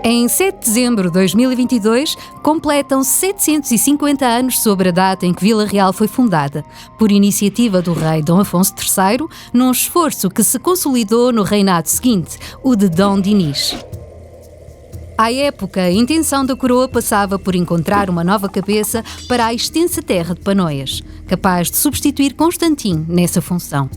Em 7 de dezembro de 2022, completam 750 anos sobre a data em que Vila Real foi fundada, por iniciativa do rei Dom Afonso III, num esforço que se consolidou no reinado seguinte, o de Dom Dinis. À época, a intenção da coroa passava por encontrar uma nova cabeça para a extensa terra de Panoias, capaz de substituir Constantino nessa função.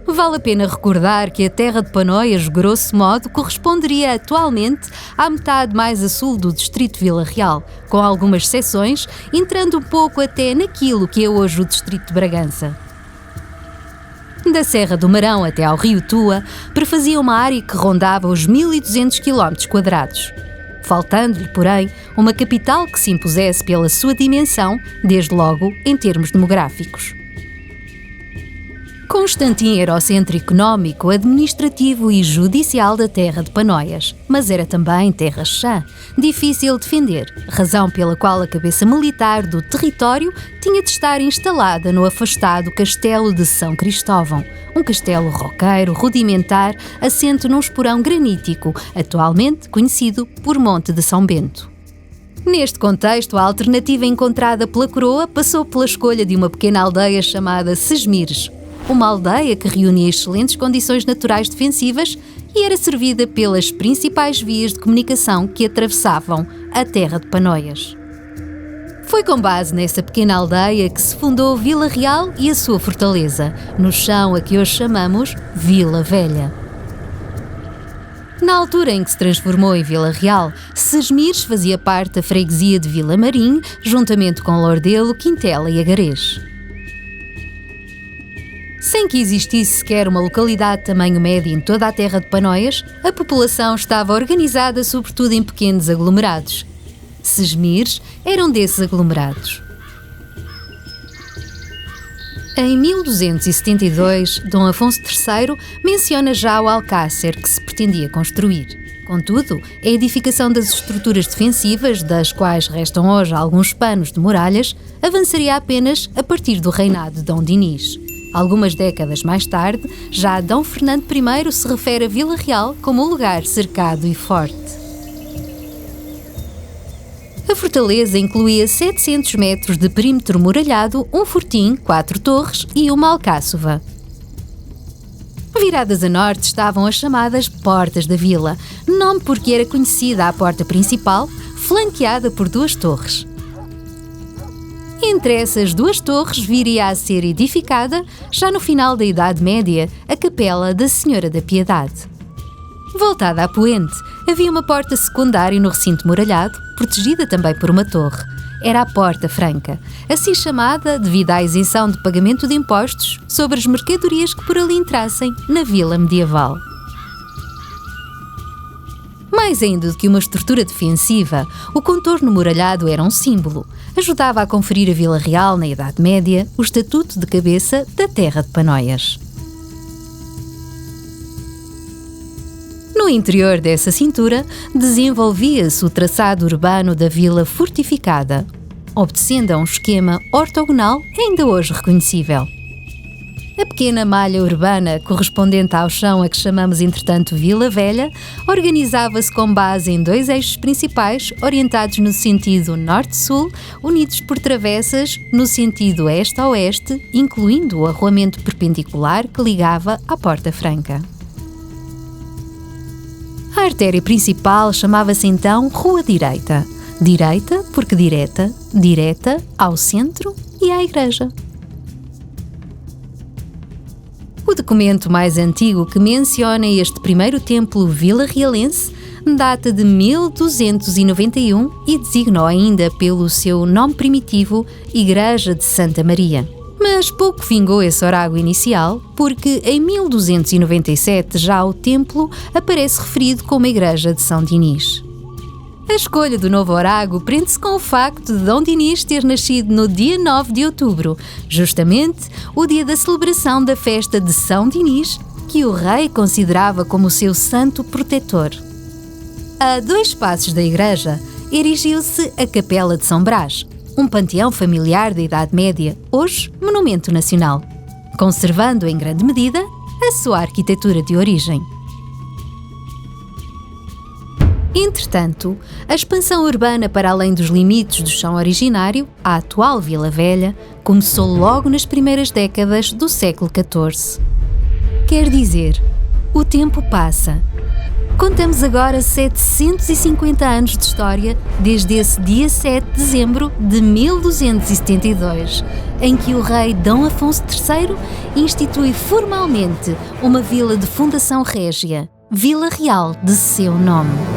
Vale a pena recordar que a terra de Panoias, grosso modo, corresponderia atualmente à metade mais a sul do distrito de Vila Real, com algumas seções, entrando um pouco até naquilo que é hoje o distrito de Bragança. Da Serra do Marão até ao Rio Tua, prefazia uma área que rondava os 1.200 km², faltando-lhe, porém, uma capital que se impusesse pela sua dimensão, desde logo em termos demográficos. Constantino era o centro económico, administrativo e judicial da terra de Panoias, mas era também terra chã, difícil de defender, razão pela qual a cabeça militar do território tinha de estar instalada no afastado Castelo de São Cristóvão, um castelo roqueiro, rudimentar, assente num esporão granítico, atualmente conhecido por Monte de São Bento. Neste contexto, a alternativa encontrada pela coroa passou pela escolha de uma pequena aldeia chamada Sesmires, uma aldeia que reunia excelentes condições naturais defensivas e era servida pelas principais vias de comunicação que atravessavam a terra de Panoias. Foi com base nessa pequena aldeia que se fundou Vila Real e a sua fortaleza, no chão a que hoje chamamos Vila Velha. Na altura em que se transformou em Vila Real, Sesmires fazia parte da freguesia de Vila Marim, juntamente com Lordelo, Quintela e Agarés. Sem que existisse sequer uma localidade de tamanho médio em toda a terra de Panoias, a população estava organizada sobretudo em pequenos aglomerados. Sesmires eram desses aglomerados. Em 1272, Dom Afonso III menciona já o alcácer que se pretendia construir. Contudo, a edificação das estruturas defensivas, das quais restam hoje alguns panos de muralhas, avançaria apenas a partir do reinado de Dom Dinis. Algumas décadas mais tarde, já Dom Fernando I se refere a Vila Real como um lugar cercado e forte. A fortaleza incluía 700 metros de perímetro muralhado, um fortim, 4 torres e uma alcáçova. Viradas a norte estavam as chamadas Portas da Vila, nome porque era conhecida a porta principal, flanqueada por 2 torres. Entre essas 2 torres viria a ser edificada, já no final da Idade Média, a Capela da Senhora da Piedade. Voltada à poente, havia uma porta secundária no recinto muralhado, protegida também por uma torre. Era a Porta Franca, assim chamada devido à isenção de pagamento de impostos sobre as mercadorias que por ali entrassem na vila medieval. Mais ainda do que uma estrutura defensiva, o contorno muralhado era um símbolo. Ajudava a conferir a Vila Real, na Idade Média, o estatuto de cabeça da terra de Panoias. No interior dessa cintura, desenvolvia-se o traçado urbano da vila fortificada, obedecendo a um esquema ortogonal ainda hoje reconhecível. A pequena malha urbana, correspondente ao chão a que chamamos entretanto Vila Velha, organizava-se com base em 2 eixos principais orientados no sentido norte-sul, unidos por travessas no sentido este a oeste, incluindo o arruamento perpendicular que ligava à Porta Franca. A artéria principal chamava-se então Rua Direita. Direita porque direta, direta ao centro e à igreja. O documento mais antigo que menciona este primeiro templo vila-realense data de 1291 e designou ainda pelo seu nome primitivo Igreja de Santa Maria. Mas pouco vingou esse orágo inicial, porque em 1297 já o templo aparece referido como Igreja de São Dinis. A escolha do novo orágo prende-se com o facto de Dom Dinis ter nascido no dia 9 de outubro, justamente o dia da celebração da festa de São Dinis, que o rei considerava como o seu santo protetor. A 2 passos da igreja erigiu-se a Capela de São Brás, um panteão familiar da Idade Média, hoje monumento nacional, conservando em grande medida a sua arquitetura de origem. Entretanto, a expansão urbana para além dos limites do chão originário, a atual Vila Velha, começou logo nas primeiras décadas do século XIV. Quer dizer, o tempo passa. Contamos agora 750 anos de história desde esse dia 7 de dezembro de 1272, em que o rei D. Afonso III institui formalmente uma vila de fundação régia, Vila Real de seu nome.